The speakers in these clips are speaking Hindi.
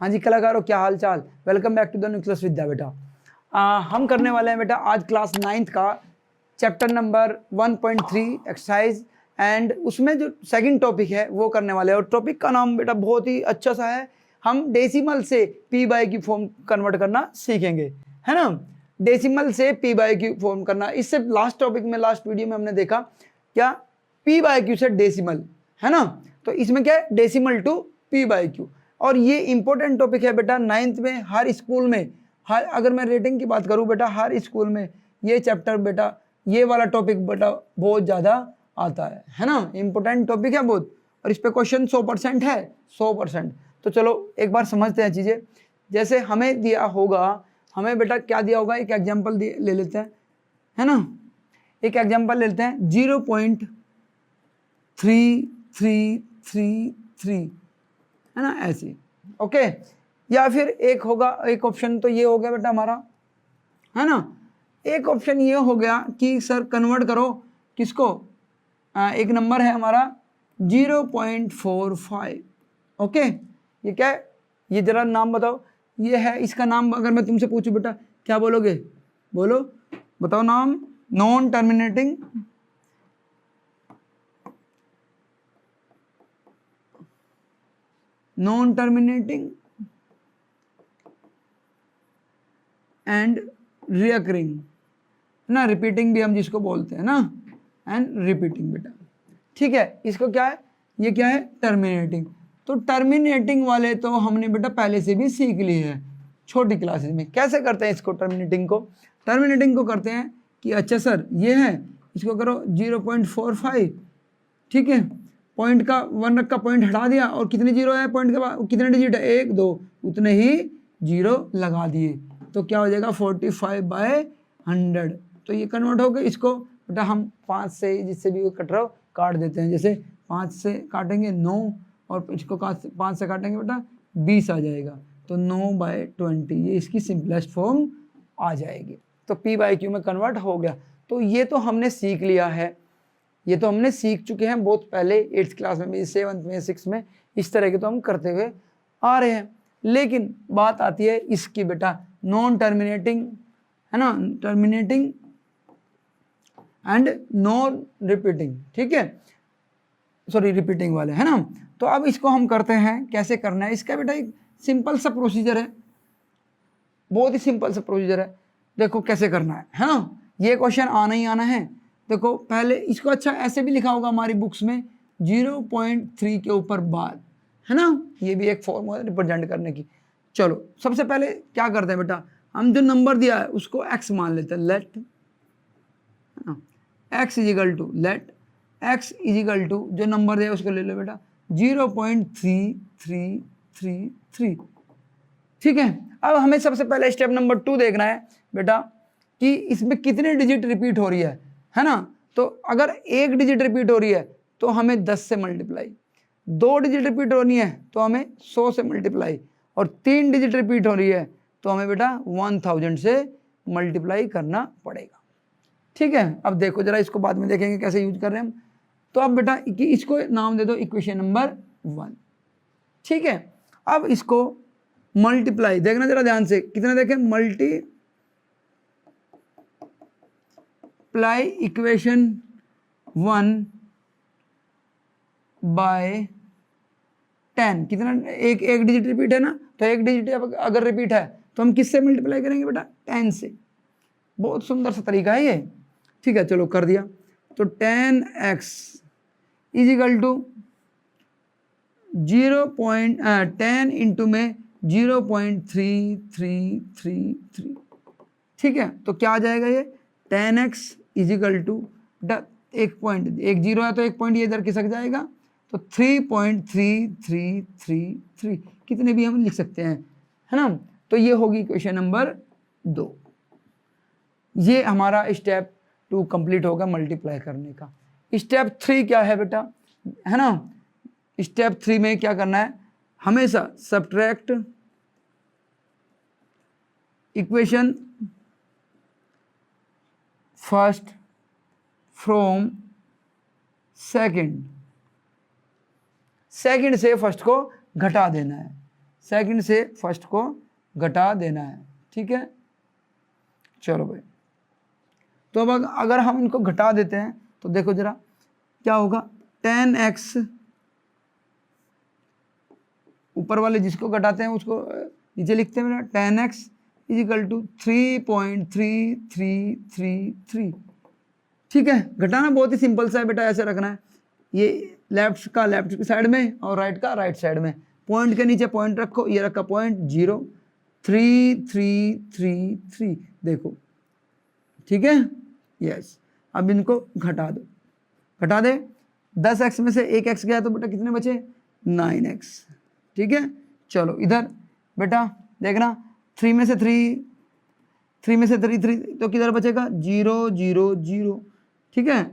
हाँ जी कलाकारों, क्या हाल चाल। Welcome back to the nucleus Vidya बेटा। हम करने वाले हैं बेटा आज क्लास 9th का चैप्टर नंबर 1.3 एक्सरसाइज, एंड उसमें जो सेकंड टॉपिक है वो करने वाले हैं। और टॉपिक का नाम बेटा बहुत ही अच्छा सा है, हम डेसिमल से P by Q form convert करना सीखेंगे, है ना। डेसिमल से पी बाई क्यू फॉर्म करना, इससे लास्ट टॉपिक में, लास्ट वीडियो में हमने देखा क्या पी बाई क्यू से डेसिमल, है ना। तो इसमें क्या है, decimal to p by q. और ये इंपॉर्टेंट टॉपिक है बेटा 9th में, हर स्कूल में, हर, अगर मैं रेटिंग की बात करूं बेटा, हर स्कूल में ये चैप्टर बेटा, ये वाला टॉपिक बेटा बहुत ज़्यादा आता है ना। इंपॉर्टेंट टॉपिक है बहुत, और इस पे क्वेश्चन 100% है, 100%। तो चलो एक बार समझते हैं चीज़ें। जैसे हमें दिया होगा, हमें बेटा क्या दिया होगा, एक एग्जाम्पल ले लेते हैं, है ना। एक एग्जाम्पल ले लेते हैं 0.3333, है ना, ऐसे, ओके। या फिर एक होगा, एक ऑप्शन तो ये हो गया बेटा हमारा, है ना। एक ऑप्शन ये हो गया कि सर कन्वर्ट करो किसको, एक नंबर है हमारा 0.45, ओके। ये क्या है, ये जरा नाम बताओ, ये है, इसका नाम अगर मैं तुमसे पूछूं बेटा क्या बोलोगे, बोलो, बताओ नाम। नॉन टर्मिनेटिंग एंड रिकरिंग, ना, रिपीटिंग भी हम जिसको बोलते हैं ना, एंड रिपीटिंग बेटा, ठीक है। इसको क्या है, ये क्या है, टर्मिनेटिंग। तो टर्मिनेटिंग वाले तो हमने बेटा पहले से भी सीख लिए हैं छोटी क्लासेस में। कैसे करते हैं इसको, टर्मिनेटिंग को करते हैं कि अच्छा सर ये है, इसको करो 0.45, ठीक है। पॉइंट का 1 रख का पॉइंट हटा दिया, और कितने जीरो है पॉइंट के बाद, कितने डिजिट है, 1 2, उतने ही जीरो लगा दिए, तो क्या हो जाएगा 45/100। तो ये कन्वर्ट हो गया। इसको बेटा हम 5 से, जिससे भी कट रहा हो काट देते हैं। जैसे 5 से काटेंगे 9, और इसको 5 से काटेंगे बेटा 20 आ जाएगा, तो 9/20, ये इसकी सिंपलेस्ट फॉर्म आ जाएगी। तो पी बाई क्यू में कन्वर्ट हो गया। तो ये तो हमने सीख लिया है, ये तो हमने सीख चुके हैं बहुत पहले, 8th क्लास में भी, 7th में, 6th में, इस तरह के तो हम करते हुए आ रहे हैं। लेकिन बात आती है इसकी बेटा, नॉन टर्मिनेटिंग, है ना, टर्मिनेटिंग एंड नॉन रिपीटिंग, ठीक है, सॉरी रिपीटिंग वाले, है ना। तो अब इसको हम करते हैं, कैसे करना है इसका बेटा, एक सिंपल सा प्रोसीजर है, बहुत ही सिंपल सा प्रोसीजर है। देखो कैसे करना है ना। ये क्वेश्चन आना ही आना है। देखो पहले इसको, अच्छा ऐसे भी लिखा होगा हमारी बुक्स में 0.3 के ऊपर बाद, है ना, ये भी एक फॉर्म है रिप्रेजेंट करने की। चलो सबसे पहले क्या करते हैं बेटा, हम जो नंबर दिया है उसको x मान लेते हैं, let x is equal to, let x is equal to, जो नंबर दिया उसको ले लो बेटा 0.3333, ठीक है। अब हमें सबसे पहले स्टेप नंबर 2 देखना है बेटा कि इसमें कितने डिजिट रिपीट हो रही है ना। तो अगर 1 डिजिट रिपीट हो रही है तो हमें 10 से मल्टीप्लाई, 2 डिजिट रिपीट होनी है तो हमें 100 से मल्टीप्लाई, और 3 डिजिट रिपीट हो रही है तो हमें बेटा 1000 से मल्टीप्लाई करना पड़ेगा, ठीक है। अब देखो जरा, इसको बाद में देखेंगे कैसे यूज कर रहे हैं हम। तो अब बेटा कि इसको नाम दे दो इक्वेशन नंबर 1, ठीक है। अब इसको मल्टीप्लाई, देखना जरा ध्यान से, कितना देखें, मल्टीप्लाई इक्वेशन 1 बाय 10, कितना, एक डिजिट रिपीट है ना, तो 1 डिजिट अगर रिपीट है तो हम किससे मल्टीप्लाई करेंगे बेटा, 10 से। बहुत सुंदर सा तरीका है ये, ठीक है। चलो कर दिया, तो 10x इजिकल टू 10 इंटू में 0.3333, ठीक है। तो क्या आ जाएगा ये 10x इजिकल टू, एक पॉइंट, एक जीरो है तो एक पॉइंट ये इधर खिसक जाएगा, तो 3.3333, कितने भी हम लिख सकते हैं, है ना। तो ये होगी इक्वेशन नंबर 2। ये हमारा स्टेप 2 कंप्लीट होगा मल्टीप्लाई करने का। स्टेप 3 क्या है बेटा, है ना। स्टेप 3 में क्या करना है, हमेशा subtract equation first from second, second से फर्स्ट को घटा देना है, सेकंड से फर्स्ट को घटा देना है, ठीक है। चलो भाई, तो अब अगर हम इनको घटा देते हैं तो देखो जरा क्या होगा, 10x, ऊपर वाले जिसको घटाते हैं उसको नीचे लिखते हैं बेटा, 10x इजिकल टू 3.3333, ठीक है। घटाना बहुत ही सिंपल सा है बेटा, ऐसे रखना है, ये लेफ्ट का लेफ्ट की साइड में और राइट का राइट साइड में, पॉइंट के नीचे पॉइंट रखो, ये रखा पॉइंट 0.3333, देखो, ठीक है, यस। अब इनको घटा दो, घटा दे, 10x में से 1x गया तो बेटा कितने बचे, 9x, ठीक है। चलो इधर बेटा देखना, 3 में से 3 तो किधर बचेगा, 0 0 0, ठीक है।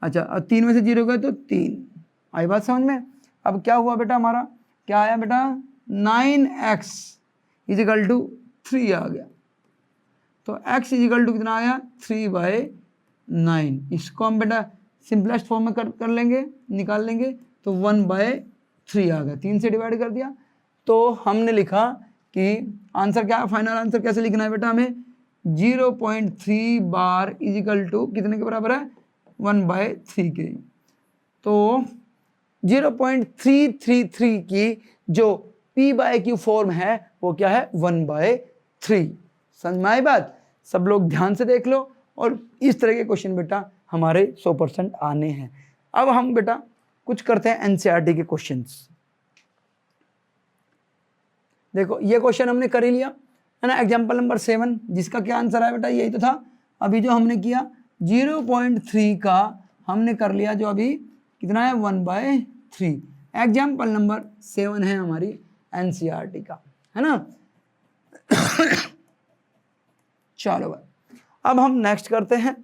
अच्छा, अब 3 में से 0 गए तो 3, आई बात समझ में। अब क्या हुआ बेटा, हमारा क्या आया बेटा, 9x इजिकल टू 3 आ गया, तो x इजिकल टू कितना आया, 3/9। इसको हम बेटा सिंपलेस्ट फॉर्म में कर लेंगे, निकाल लेंगे, तो 1/3 आ गया, 3 से डिवाइड कर दिया, तो हमने लिखा कि आंसर क्या है, फाइनल आंसर कैसे लिखना है बेटा, हमें 0.3 बार इजिकल टू कितने के बराबर है, 1/3 के। तो 0.333 की जो p/q फॉर्म है वो क्या है, 1/3। समझ में आई बात, सब लोग ध्यान से देख लो, और इस तरह के क्वेश्चन बेटा हमारे 100% आने हैं। अब हम बेटा कुछ करते हैं एनसीईआरटी के क्वेश्चंस। देखो ये क्वेश्चन हमने कर ही लिया है ना, एग्जाम्पल नंबर 7, जिसका क्या आंसर है बेटा, यही तो था अभी जो हमने किया, 0.3 का हमने कर लिया, जो अभी कितना है, 1/3। एग्जाम्पल नंबर 7 है हमारी एनसीईआरटी का, है ना। चलो भाई, अब हम नेक्स्ट करते हैं,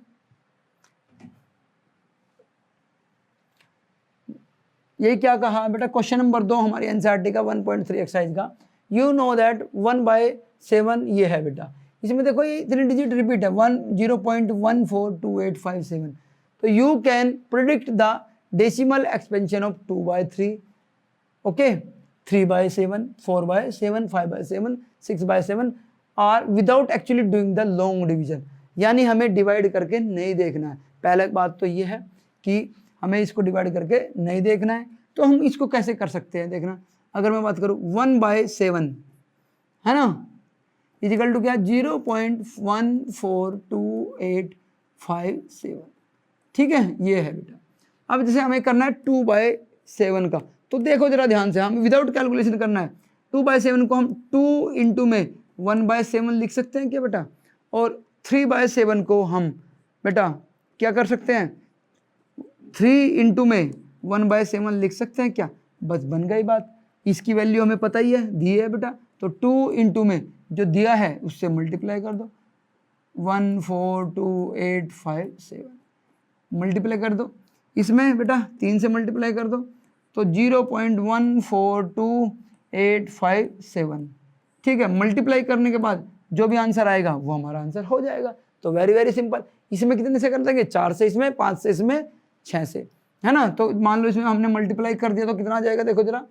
ये क्या कहा बेटा, क्वेश्चन नंबर 2 हमारी एनसीईआरटी का 1.3 एक्सरसाइज का, यू नो दैट 1/7 ये है बेटा, इसमें देखो ये इतने डिजिट रिपीट है, 0.142857, तो you can predict the decimal expansion of 2/3, okay, 3/7, 4/7, 5/7, 6/7 are without actually doing the long division, यानी हमें डिवाइड करके नहीं देखना है। पहले बात तो ये है कि हमें इसको डिवाइड करके नहीं देखना है, तो हम इसको कैसे कर सकते हैं, देखना, अगर मैं बात करूँ 1/7 है ना, इजिकल टू क्या, 0.142857, ठीक है, ये है बेटा। अब जैसे हमें करना है 2/7 का, तो देखो जरा ध्यान से, हम विदाउट कैलकुलेशन करना है, 2/7 को हम 2 इंटू में 1/7 लिख सकते हैं क्या बेटा, और 3/7 को हम बेटा क्या कर सकते हैं, 3 इंटू में 1/7 लिख सकते हैं क्या, बस बन गई बात। इसकी वैल्यू हमें पता ही है, दी है बेटा, तो 2 इंटू में जो दिया है उससे मल्टीप्लाई कर दो, 142,857 मल्टीप्लाई कर दो, इसमें बेटा 3 से मल्टीप्लाई कर दो, तो 0.142857, ठीक है। मल्टीप्लाई करने के बाद जो भी आंसर आएगा वो हमारा आंसर हो जाएगा। तो वेरी वेरी सिंपल, इसमें कितने से कर देंगे, 4 से इसमें, 5 से इसमें, 6 से, है ना। तो मान लो इसमें हमने मल्टीप्लाई कर दिया तो कितना आ जाएगा, देखो जरा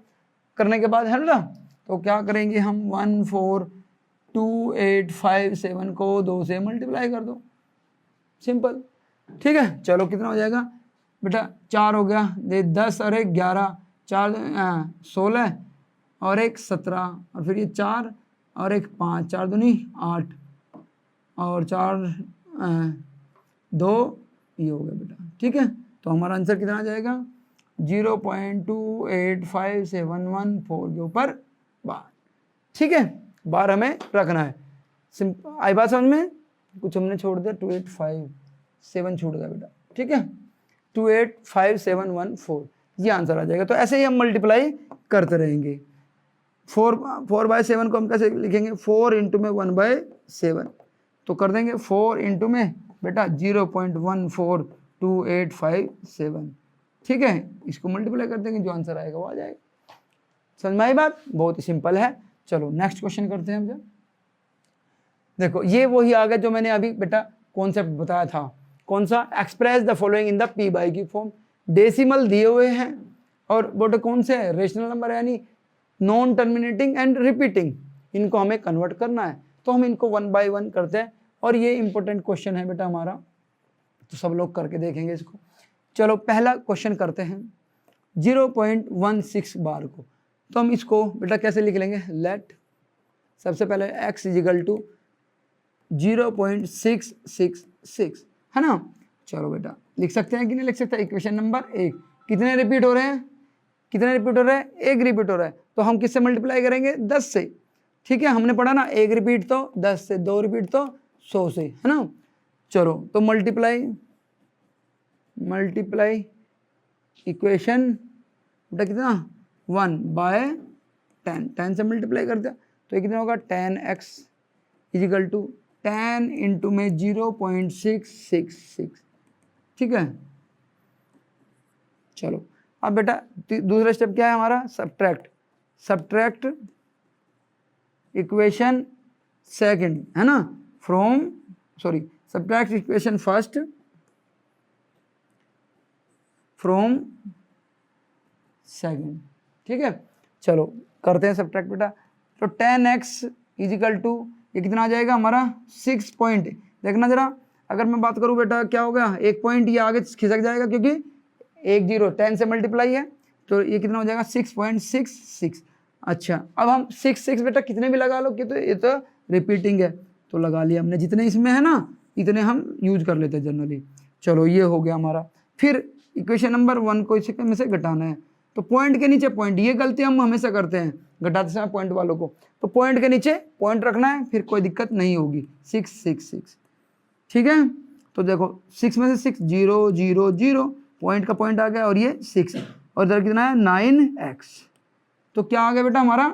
करने के बाद, है ना। तो क्या करेंगे हम, 142,857 को 2 से मल्टीप्लाई कर दो, सिंपल, ठीक है। चलो कितना हो जाएगा बेटा, 4 हो गया, 10 और 1 11, 4 16 और 1 17, और फिर ये 4 और 1 5, 4 दूनी 8 और 4 2, ये हो गया बेटा, ठीक है। तो हमारा आंसर कितना आ जाएगा, 0.285714 के ऊपर बार, ठीक है, बार हमें रखना है। सिंपल, आई बात समझ में, कुछ हमने छोड़ दिया, 2857 छूट गया बेटा, ठीक है, 285714 ये आंसर आ जाएगा। तो ऐसे ही हम मल्टीप्लाई करते रहेंगे। 4/7 को हम कैसे लिखेंगे, 4 इंटू में 1/7, तो कर देंगे 4 इंटू में बेटा 0.142857, ठीक है। इसको मल्टीप्लाई कर देंगे, जो आंसर आएगा वो आ जाएगा। समझ में आई बात, बहुत ही सिंपल है। चलो नेक्स्ट क्वेश्चन करते हैं हम जब, देखो ये वही आ गया जो मैंने अभी बेटा कॉन्सेप्ट बताया था, कौन सा, express the following in the p/q form. Decimal दिए हुए हैं और बोटे कौन से रेशनल नंबर, यानी नॉन टर्मिनेटिंग एंड रिपीटिंग, इनको हमें कन्वर्ट करना है। तो हम इनको 1 बाय 1 करते हैं और ये इंपॉर्टेंट क्वेश्चन है बेटा हमारा, तो सब लोग करके देखेंगे इसको। चलो पहला क्वेश्चन करते हैं 0.16 बार को। तो हम इसको बेटा कैसे लिख लेंगे, लेट सबसे पहले x इजिकल टू 0.666 है ना। चलो बेटा लिख सकते हैं कि नहीं लिख सकते। इक्वेशन नंबर 1 कितने रिपीट हो रहे हैं, कितने रिपीट हो रहे हैं, 1 रिपीट हो रहा है, तो हम किससे मल्टीप्लाई करेंगे, 10 से। ठीक है, हमने पढ़ा ना 1 रिपीट तो 10 से, 2 रिपीट तो 100 से, है ना। चलो तो मल्टीप्लाई इक्वेशन बेटा कितना 1 बाय 10 से मल्टीप्लाई कर दिया, तो ये कितना होगा 10x इजिकल टू 10 इंटू में 0.666। ठीक है, चलो अब बेटा दूसरा स्टेप क्या है हमारा, सब्ट्रैक्ट इक्वेशन सेकंड, है ना, subtract equation first from second. ठीक है, चलो करते हैं सब्ट्रैक्ट बेटा। तो 10x इजिकल टू ये कितना आ जाएगा हमारा 6 पॉइंट, देखना जरा, अगर मैं बात करूं बेटा क्या हो गया, 1 पॉइंट ये आगे खिसक जाएगा क्योंकि 1 0 10 से मल्टीप्लाई है, तो ये कितना हो जाएगा 6.66। अच्छा अब हम 6 बेटा कितने भी लगा लो कि तो ये तो रिपीटिंग है, तो लगा लिया हमने, जितने इसमें है ना इतने हम यूज कर लेते हैं जनरली। चलो ये हो गया हमारा। फिर इक्वेशन नंबर 1 को इसी में से घटाना है, तो पॉइंट के नीचे पॉइंट, ये गलती हम हमेशा करते हैं घटाते समय पॉइंट वालों को, तो पॉइंट के नीचे पॉइंट रखना है, फिर कोई दिक्कत नहीं होगी। 666 ठीक है, तो देखो 6 में से 6 0 0 0 पॉइंट का पॉइंट आ गया और ये 6 और इधर कितना है 9x, तो क्या आ गया बेटा हमारा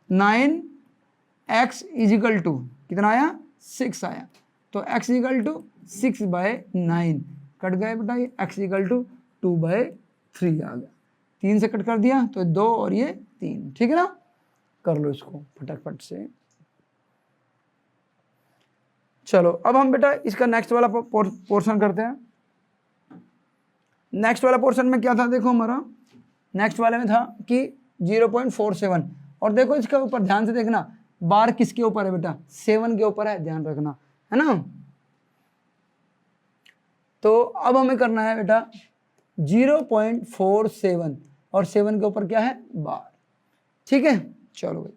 9x इजिकल टू कितना आया 6 आया, तो x is equal to 6 by 9 cut गया बेटा, ये x इजिकल टू 2 बाय 3 आ गया, 3 से कट कर दिया तो 2 और ये 3। ठीक है ना, कर लो इसको फटाफट से। चलो अब हम बेटा इसका नेक्स्ट वाला पोर्शन करते हैं। नेक्स्ट वाला पोर्शन में क्या था, देखो हमारा नेक्स्ट वाले में था कि 0.47, और देखो इसके ऊपर ध्यान से देखना, बार किसके ऊपर है बेटा, 7 के ऊपर है, ध्यान रखना, है ना। तो अब हमें करना है बेटा 0.47 और 7 के ऊपर क्या है बार। ठीक है, चलो भाई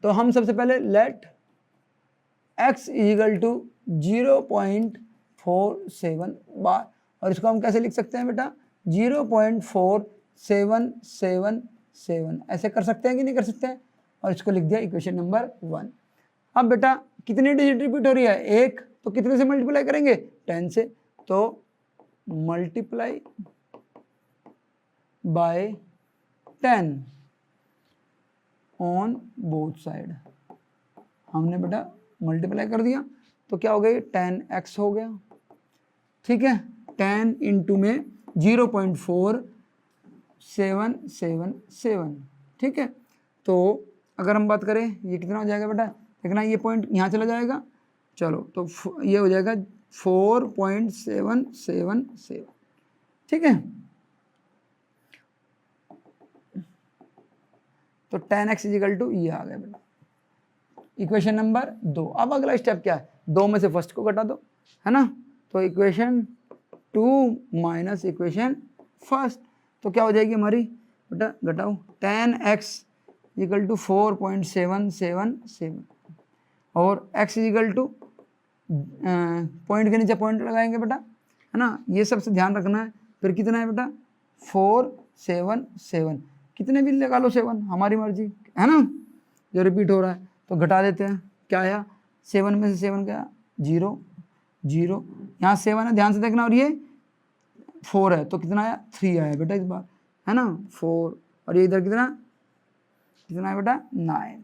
तो हम सबसे पहले लेट x इजिकल टू 0.47 बार, और इसको हम कैसे लिख सकते हैं बेटा 0.4777 ऐसे कर सकते हैं कि नहीं कर सकते हैं, और इसको लिख दिया इक्वेशन नंबर 1। अब बेटा कितनी डिजिट रिपीट हो रही है, 1, तो कितने से मल्टीप्लाई करेंगे 10 से, तो multiply by 10 on both side, हमने बेटा मल्टीप्लाई कर दिया, तो क्या हो गया 10x हो गया। ठीक है, 10 इंटू में 0.4777। ठीक है, तो अगर हम बात करें ये कितना हो जाएगा बेटा, देखना ये पॉइंट यहाँ चला जाएगा, चलो तो ये हो जाएगा 4.777। ठीक है, तो 10x इजिकल टू ये आ गया बेटा इक्वेशन नंबर 2। अब अगला स्टेप क्या है, 2 में से फर्स्ट को घटा दो, है ना, तो इक्वेशन 2 माइनस इक्वेशन फर्स्ट, तो क्या हो जाएगी हमारी बेटा घटाओ 10x इजिकल टू 4.777 और x इजिकल टू पॉइंट के नीचे पॉइंट लगाएंगे बेटा, है ना, ये सबसे ध्यान रखना है। फिर कितना है बेटा 477, कितने भी लगा लो 7, हमारी मर्जी, है ना, जो रिपीट हो रहा है, तो घटा देते हैं, क्या आया 7 में से 7 गया 0 0, यहाँ 7 है ध्यान से देखना, और ये 4 है, तो कितना आया 3 आया बेटा इस बार, है ना 4, और ये इधर कितना है बेटा 9,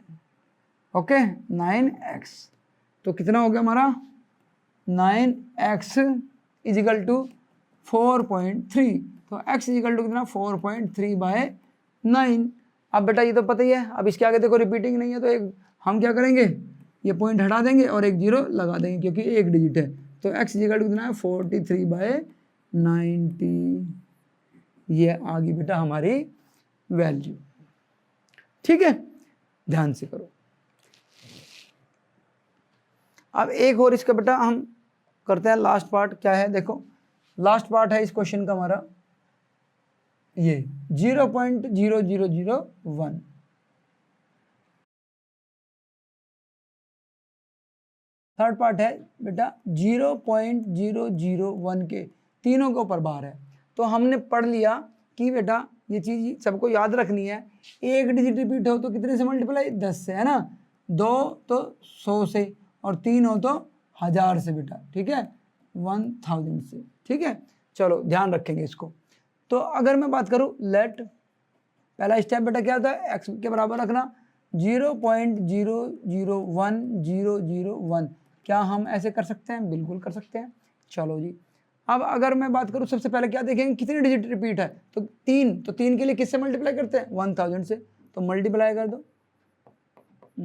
ओके 9x, तो कितना हो गया हमारा 9x इजिकल टू 4.3, तो x इजिकल टू कितना 4.3 बाय 9। अब बेटा ये तो पता ही है, अब इसके आगे देखो रिपीटिंग नहीं है, तो एक हम क्या करेंगे, ये पॉइंट हटा देंगे और एक 0 लगा देंगे क्योंकि 1 डिजिट है, तो x इक्वल टू कितना है 43/90, ये आ गई बेटा हमारी वैल्यू। ठीक है, ध्यान से करो। अब एक और इसका बेटा हम करते हैं लास्ट पार्ट। क्या है देखो, लास्ट पार्ट है इस क्वेश्चन का हमारा ये 0.0001। थर्ड पार्ट है बेटा 0.001 के तीनों के ऊपर बार है। तो हमने पढ़ लिया कि बेटा ये चीज सबको याद रखनी है, एक डिजिट रिपीट हो तो कितने से मल्टीप्लाई, 10 से, है ना, 2 तो 100 से, और 3 हो तो 1000 से बेटा। ठीक है, 1000 से। ठीक है, चलो ध्यान रखेंगे इसको। तो अगर मैं बात करूं, लेट पहला स्टेप बेटा क्या था, x के बराबर रखना 0.001001। क्या हम ऐसे कर सकते हैं? बिल्कुल कर सकते हैं। चलो जी, अब अगर मैं बात करूं, सबसे पहले क्या देखेंगे, कितनी डिजिट रिपीट है, तो 3। तो 3 के लिए किससे मल्टीप्लाई करते हैं, 1000 से। तो मल्टीप्लाई कर दो,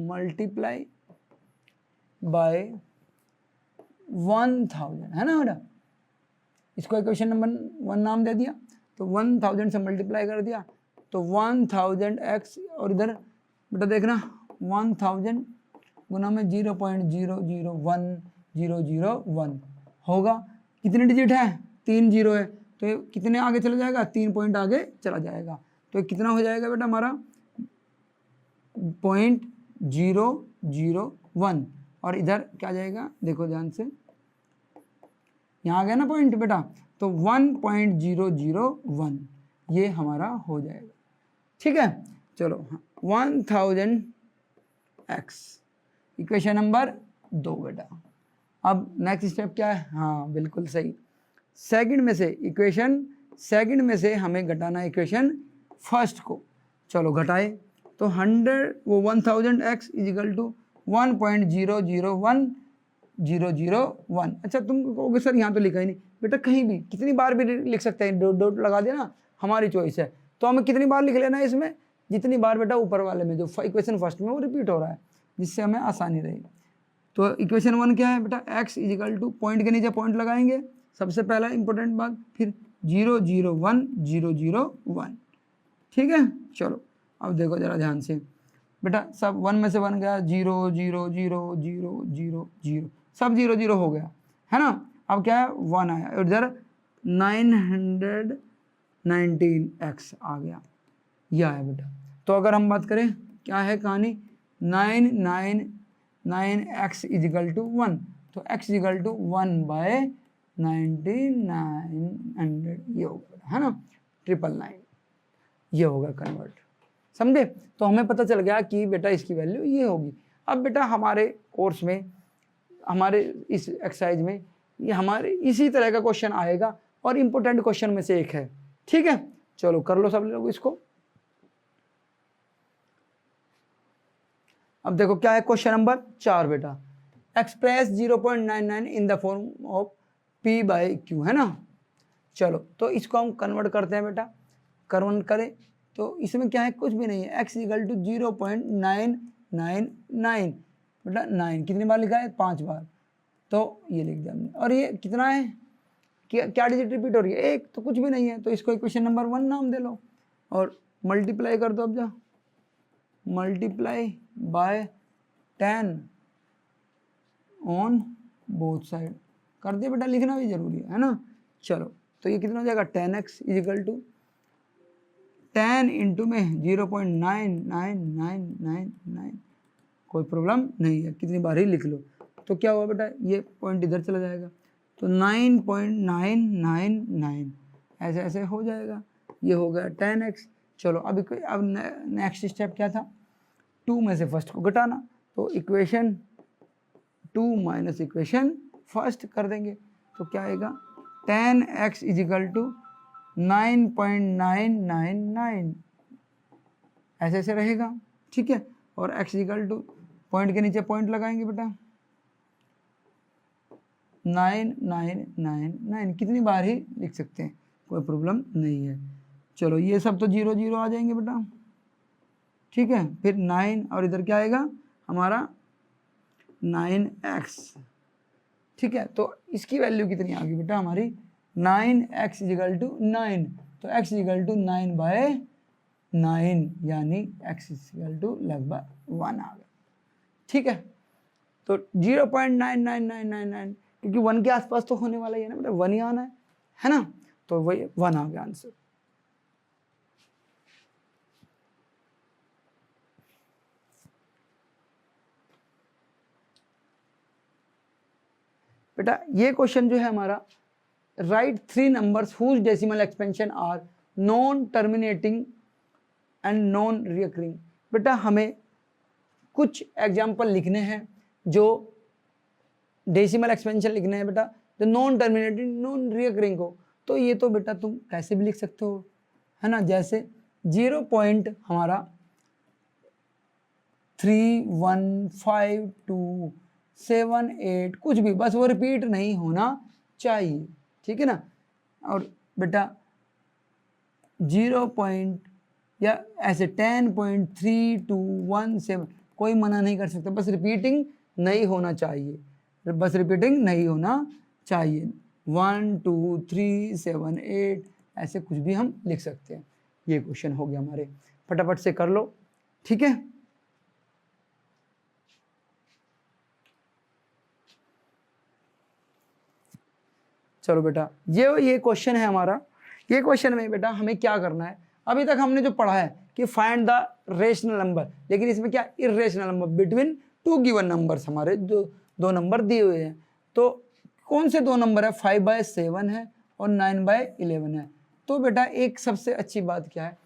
मल्टीप्लाई बाय 1000, है ना बेटा। इसको इक्वेशन नंबर 1 नाम दे दिया। तो 1000 से मल्टीप्लाई कर दिया तो 1000x, और इधर बेटा देखना 1000 गुना में 0.001001 होगा। कितने डिजिट है, 3 जीरो है, तो ये कितने आगे चला जाएगा, 3 पॉइंट आगे चला जाएगा। तो कितना हो जाएगा बेटा हमारा 0.001, और इधर क्या जाएगा, देखो ध्यान से, यहाँ आ गया ना पॉइंट बेटा, तो 1.001 ये हमारा हो जाएगा। ठीक है, चलो 1000x इक्वेशन नंबर 2 बेटा। अब नेक्स्ट स्टेप क्या है, हाँ बिल्कुल सही, सेकंड में से इक्वेशन सेकंड में से हमें घटाना इक्वेशन फर्स्ट को। चलो घटाए तो 1000x इज इक्वल टू 1.001001। अच्छा तुम कहोगे सर यहाँ तो लिखा ही नहीं, बेटा कहीं भी कितनी बार भी लिख सकते हैं, डॉट डॉट लगा देना, हमारी चॉइस है। तो हमें कितनी बार लिख लेना है इसमें, जितनी बार बेटा ऊपर वाले में जो इक्वेशन फर्स्ट में वो रिपीट हो रहा है, जिससे हमें आसानी रही। तो इक्वेशन 1 क्या है बेटा, x is equal to, point के नीचे पॉइंट लगाएंगे, सबसे पहला इंपॉर्टेंट बात, फिर 0.01001। ठीक है, चलो अब देखो जरा ध्यान से बेटा, सब 1 में से 1 गया, 0.00000 सब 0 हो गया, है ना। अब क्या है, 1 आया, और इधर 919x आ गया, यह आया बेटा। तो अगर हम बात करें, क्या है कहानी, 999x इज इक्वल टू 1, तो x इज इक्वल टू 1/9900, ये होगा, है ना, 999, ये होगा कन्वर्ट, समझे। तो हमें पता चल गया कि बेटा इसकी वैल्यू ये होगी। अब बेटा हमारे कोर्स में, हमारे इस एक्सरसाइज में, ये हमारे इसी तरह का क्वेश्चन आएगा, और इंपॉर्टेंट क्वेश्चन में से एक है। ठीक है, चलो कर लो सब लोग इसको। अब देखो क्या है क्वेश्चन नंबर 4 बेटा, express 0.99 in the form of p/q, है ना। चलो तो इसको हम कन्वर्ट करते हैं बेटा, कन्वर्ट करें तो इसमें क्या है, कुछ भी नहीं है, x इक्वल टू 0.999 बेटा, 9 कितनी बार लिखा है, 5 बार, तो ये लिख दिया हमने। और ये कितना है, क्या डिजिट रिपीट हो रही है, 1, तो कुछ भी नहीं है, तो इसको इक्वेशन नंबर 1 नाम दे लो, और मल्टीप्लाई कर दो। अब जा multiply by 10 on both side कर दिया बेटा, लिखना भी जरूरी है ना। चलो तो ये कितना हो जाएगा, 10x is equal to 10 into में 0.9999, कोई प्रॉब्लम नहीं है, कितनी बार ही लिख लो। तो क्या हुआ बेटा, ये पॉइंट इधर चला जाएगा, तो 9.999 ऐसे ऐसे हो जाएगा, ये हो गया 10x। चलो अब नेक्स्ट स्टेप क्या था, 2 में से फर्स्ट को घटाना, तो इक्वेशन 2 माइनस इक्वेशन फर्स्ट कर देंगे, तो क्या आएगा, 10x इज इक्वल टू 9.999, ऐसे ऐसे रहेगा। ठीक है, और x इक्वल टू, पॉइंट के नीचे पॉइंट लगाएंगे बेटा, 9999, कितनी बार ही लिख सकते हैं, कोई प्रॉब्लम नहीं है। चलो ये सब तो 0 आ जाएंगे बेटा। ठीक है, फिर 9, और इधर क्या आएगा हमारा 9x। ठीक है, तो इसकी वैल्यू कितनी आ गई बेटा हमारी 9x इजिकल टू 9, तो x इजिकल टू 9/9 यानी x इजिकल टू लगभग 1 आ गया। ठीक है, तो 0.99999 क्योंकि 1 के आसपास तो होने वाला ही है ना बेटा, 1 ही आना है ना, तो वही 1 आ गया आंसर। बेटा ये क्वेश्चन जो है हमारा, write 3 numbers whose decimal expansion are non terminating and non recurring. बेटा हमें कुछ एग्जाम्पल लिखने हैं जो डेसिमल एक्सपेंशन लिखने हैं बेटा, जो नॉन टर्मिनेटिंग नॉन रिकरिंग हो, तो ये तो बेटा तुम कैसे भी लिख सकते हो, है ना, जैसे 0.315278 कुछ भी, बस वो रिपीट नहीं होना चाहिए, ठीक है ना। और बेटा 0. या ऐसे 10.3217 कोई मना नहीं कर सकता, बस रिपीटिंग नहीं होना चाहिए, बस रिपीटिंग नहीं होना चाहिए। 1 2 3 7 8 ऐसे कुछ भी हम लिख सकते हैं। ये क्वेश्चन हो गया हमारे, फटाफट से कर लो, ठीक है। चलो बेटा ये क्वेश्चन है हमारा। ये क्वेश्चन में बेटा हमें क्या करना है, अभी तक हमने जो पढ़ा है कि फाइंड द रेशनल नंबर, लेकिन इसमें क्या irrational number between 2 given numbers, हमारे जो 2 नंबर दिए हुए हैं, तो कौन से 2 नंबर है, 5/7 है और 9/11 है। तो बेटा एक सबसे अच्छी बात क्या है,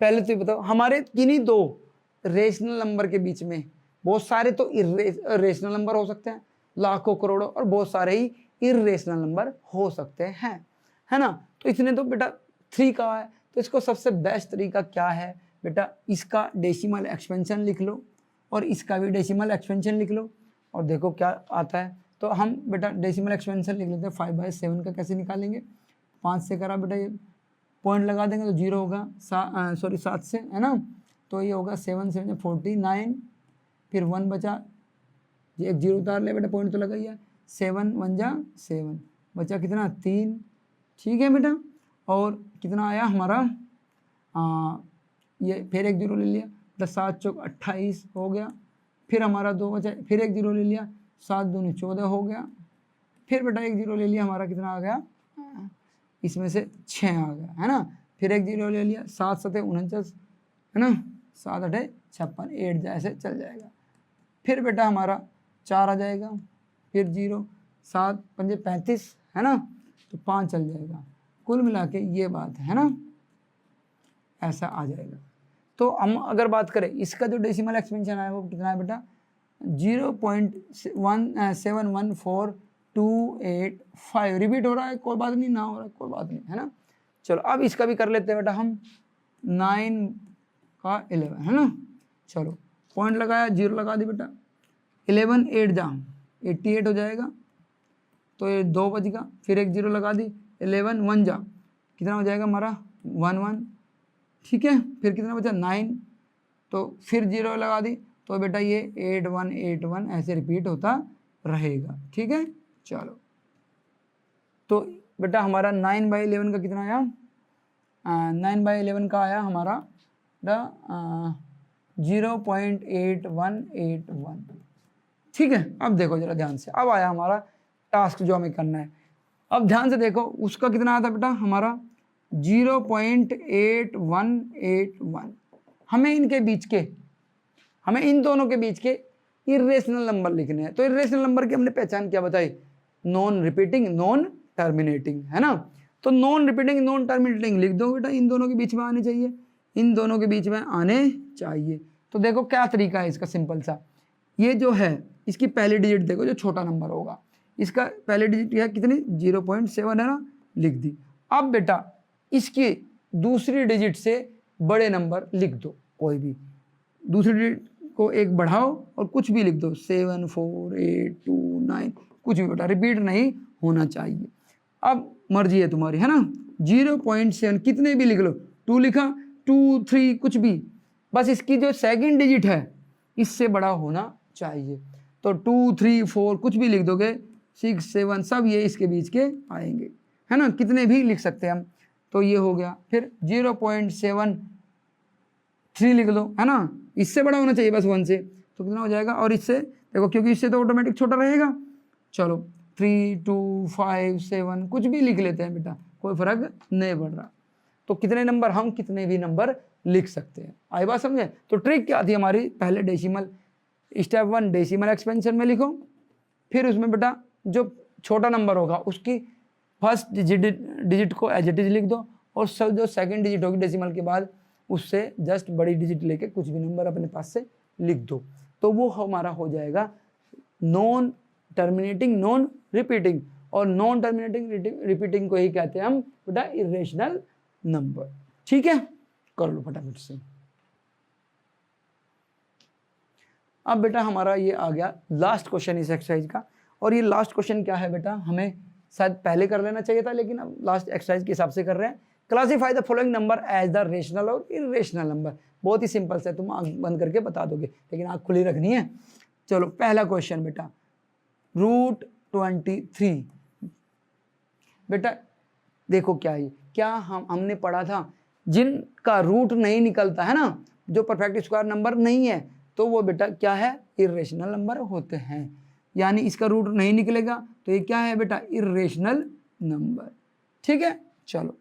पहले तो बताओ हमारे किन्हीं 2 रेशनल नंबर के बीच में, बहुत सारे तो इर्रेशनल नंबर हो सकते हैं, लाखों करोड़ों, और बहुत सारे ही इर्रेशनल नंबर हो सकते हैं, है ना। तो इसने तो बेटा 3 कहा है, तो इसको सबसे बेस्ट तरीका क्या है बेटा, इसका डेसिमल एक्सपेंशन लिख लो और इसका भी डेसिमल एक्सपेंशन लिख लो और देखो क्या आता है। तो हम बेटा डेसिमल एक्सपेंशन लिख लेते हैं। 5/7 का कैसे निकालेंगे, 5 से करा बेटा, ये पॉइंट लगा देंगे तो 0 होगा, 7 से, है ना, तो ये होगा 7 से 49, फिर 1 बचा, ये एक 0 उतार ले बेटा, पॉइंट तो लगा ही है, 7 1 जा 7, बचा कितना 3, ठीक है बेटा। और कितना आया हमारा, ये फिर एक 0 ले लिया, 7 चौक 28 हो गया, फिर हमारा 2 बचा, फिर एक 0 ले लिया, 7 दूनी 14 हो गया, फिर बेटा एक 0 ले लिया, हमारा कितना आ गया, इसमें से 6 आ गया, है ना, फिर एक 0 ले लिया, 7 7 49, है ना, 7 8 56, 8 ऐसे चल जाएगा, फिर बेटा हमारा 4 आ जाएगा, फिर 0, 7 5 35, है ना, तो 5 चल जाएगा, कुल मिला के ये बात है ना, ऐसा आ जाएगा। तो हम अगर बात करें इसका जो डेसिमल एक्सपेंशन है वो कितना है बेटा, 0.71428 रिपीट हो रहा है, कोई बात नहीं, ना हो रहा है कोई बात नहीं, है ना। चलो अब इसका भी कर लेते हैं बेटा हम, 9 का 11, है ना, चलो पॉइंट लगाया, 0 लगा दी बेटा, 11 8 जा 88 हो जाएगा, तो ये 2 बच गया, फिर एक 0 लगा दी, 11 1 जा कितना हो जाएगा हमारा 1 1, ठीक है, फिर कितना बचा 9, तो फिर 0 लगा दी, तो बेटा ये 8 1 8 1 ऐसे रिपीट होता रहेगा, ठीक है। चलो तो बेटा हमारा 9/11 का कितना आया, 9/11 का आया हमारा 0.8181, ठीक है। अब देखो जरा ध्यान से, अब आया हमारा टास्क जो हमें करना है, अब ध्यान से देखो उसका कितना आया था बेटा हमारा 0.8181। हमें इनके बीच के, हमें इन दोनों के बीच के इर्रेशनल नंबर लिखने हैं। तो इर्रेशनल नंबर की हमने पहचान क्या बताई, नॉन रिपीटिंग नॉन टर्मिनेटिंग, है ना। तो नॉन रिपीटिंग नॉन टर्मिनेटिंग लिख दो बेटा, इन दोनों के बीच में आने चाहिए, इन दोनों के बीच में आने चाहिए। तो देखो क्या तरीका है इसका, सिंपल सा, ये जो है इसकी पहली डिजिट देखो, जो छोटा नंबर होगा इसका पहले डिजिट है कितनी 0.7 है ना, लिख दी। अब बेटा इसकी दूसरी डिजिट से बड़े नंबर लिख दो, कोई भी दूसरी डिजिट को एक बढ़ाओ और कुछ भी लिख दो, 7 4 8 2 9 कुछ भी बेटा, रिपीट नहीं होना चाहिए। अब मर्जी है तुम्हारी, है ना, 0.7 कितने भी लिख लो, 2 लिखा 2 3 कुछ भी, बस इसकी जो सेकंड डिजिट है इससे बड़ा होना चाहिए। तो 2 3 4 कुछ भी लिख दोगे 6 7 सब ये इसके बीच के आएंगे, है ना, कितने भी लिख सकते हैं हम। तो ये हो गया, फिर 0.73 लिख लो, है ना, इससे बड़ा होना चाहिए बस 1 से, तो कितना हो जाएगा। और इससे देखो क्योंकि इससे तो ऑटोमेटिक छोटा रहेगा, चलो 3 2 5 7 कुछ भी लिख लेते हैं बेटा, कोई फर्क नहीं पड़ रहा। तो कितने नंबर, हम कितने भी नंबर लिख सकते हैं। आई बात समझे। तो ट्रिक क्या थी हमारी, पहले डेसिमल, स्टेप 1 डेसिमल एक्सपेंशन में लिखो, फिर उसमें बेटा जो छोटा नंबर होगा उसकी फर्स्ट डिजिट को एज इट इज लिख दो, और सब जो सेकंड डिजिट होगी डेसिमल के बाद उससे जस्ट बड़ी डिजिट लेके कुछ भी नंबर अपने पास से लिख दो, तो वो हमारा हो जाएगा नॉन टर्मिनेटिंग नॉन रिपीटिंग। और नॉन टर्मिनेटिंग रिपीटिंग को ही कहते हैं हम बेटा इरेशनल नंबर। ठीक है, कर लो फटाफट से। अब बेटा हमारा ये आ गया लास्ट क्वेश्चन इस एक्सरसाइज का, और ये लास्ट क्वेश्चन क्या है बेटा, हमें शायद पहले कर लेना चाहिए था लेकिन अब लास्ट एक्सरसाइज के हिसाब से कर रहे हैं। Classify the following number as the rational और इरेशनल नंबर। बहुत ही सिंपल से, तुम आंख बंद करके बता दोगे लेकिन आंख खुली रखनी है। चलो पहला क्वेश्चन बेटा, √23। बेटा देखो क्या है, क्या हमने पढ़ा था जिनका रूट नहीं निकलता है ना, जो परफेक्ट स्क्वायर नंबर नहीं है, तो वो बेटा क्या है, इरेशनल नंबर होते हैं। यानी इसका रूट नहीं निकलेगा तो ये क्या है बेटा, इरेशनल नंबर। ठीक है, चलो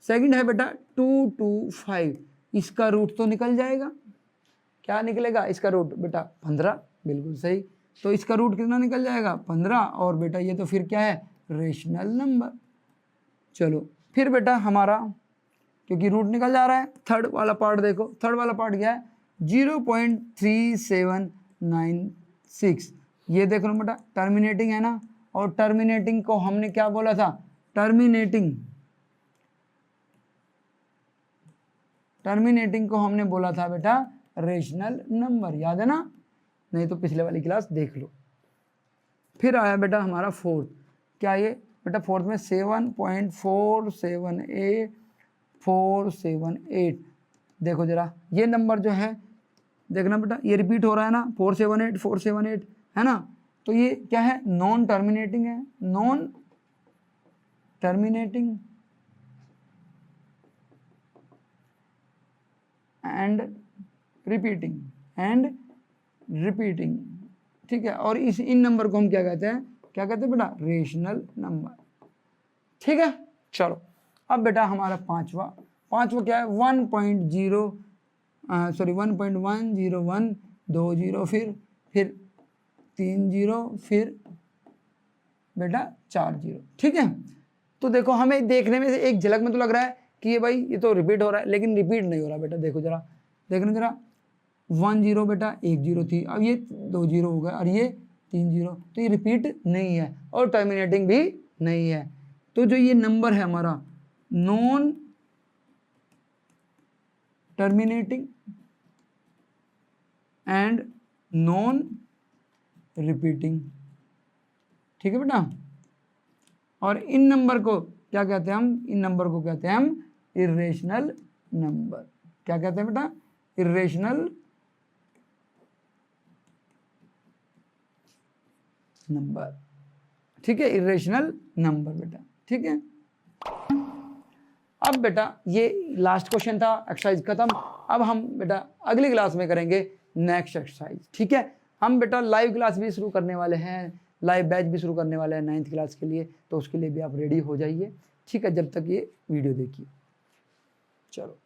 सेकंड है बेटा 225, इसका रूट तो निकल जाएगा, क्या निकलेगा इसका रूट बेटा 15, बिल्कुल सही। तो इसका रूट कितना निकल जाएगा 15, और बेटा ये तो फिर क्या है, रेशनल नंबर। चलो फिर बेटा हमारा क्योंकि रूट निकल जा रहा है, थर्ड वाला पार्ट देखो, थर्ड वाला पार्ट क्या है, 0.3796। ये देख लो बेटा टर्मिनेटिंग है ना, और टर्मिनेटिंग को हमने क्या बोला था, टर्मिनेटिंग को हमने बोला था बेटा रेशनल नंबर, याद है ना, नहीं तो पिछले वाली क्लास देख लो। फिर आया बेटा हमारा फोर्थ, क्या ये बेटा फोर्थ में 7.478478। देखो जरा ये नंबर जो है देखना बेटा, ये रिपीट हो रहा है ना, 478 है ना, तो ये क्या है, नॉन टर्मिनेटिंग है, नॉन टर्मिनेटिंग एंड रिपीटिंग। ठीक है, और इन नंबर को हम क्या कहते हैं बेटा, रेशनल नंबर। ठीक है, चलो अब बेटा हमारा पांचवा क्या है, 1.10120, फिर 30, फिर बेटा 40। ठीक है, तो देखो हमें देखने में से एक झलक में तो लग रहा है कि ये भाई ये तो रिपीट हो रहा है, लेकिन रिपीट नहीं हो रहा बेटा। देखो जरा, देखना जरा, 10 बेटा 1 0 थी, अब ये 2 0 हो गया, और ये 3 0, तो ये रिपीट नहीं है और टर्मिनेटिंग भी नहीं है। तो जो ये नंबर है हमारा non terminating and non repeating. ठीक है बेटा, और इन नंबर को क्या कहते हैं हम, इन नंबर को कहते हैं हम इरेशनल नंबर। क्या कहते हैं बेटा, इरेशनल नंबर। ठीक है, इरेशनल नंबर बेटा। ठीक है, अब बेटा ये लास्ट क्वेश्चन था, एक्सरसाइज खत्म। अब हम बेटा अगली क्लास में करेंगे नेक्स्ट एक्सरसाइज। ठीक है, हम बेटा लाइव क्लास भी शुरू करने वाले हैं, लाइव बैच भी शुरू करने वाले हैं 9th क्लास के लिए, तो उसके लिए भी आप रेडी हो जाइए। ठीक है, जब तक ये वीडियो देखिए। चलो।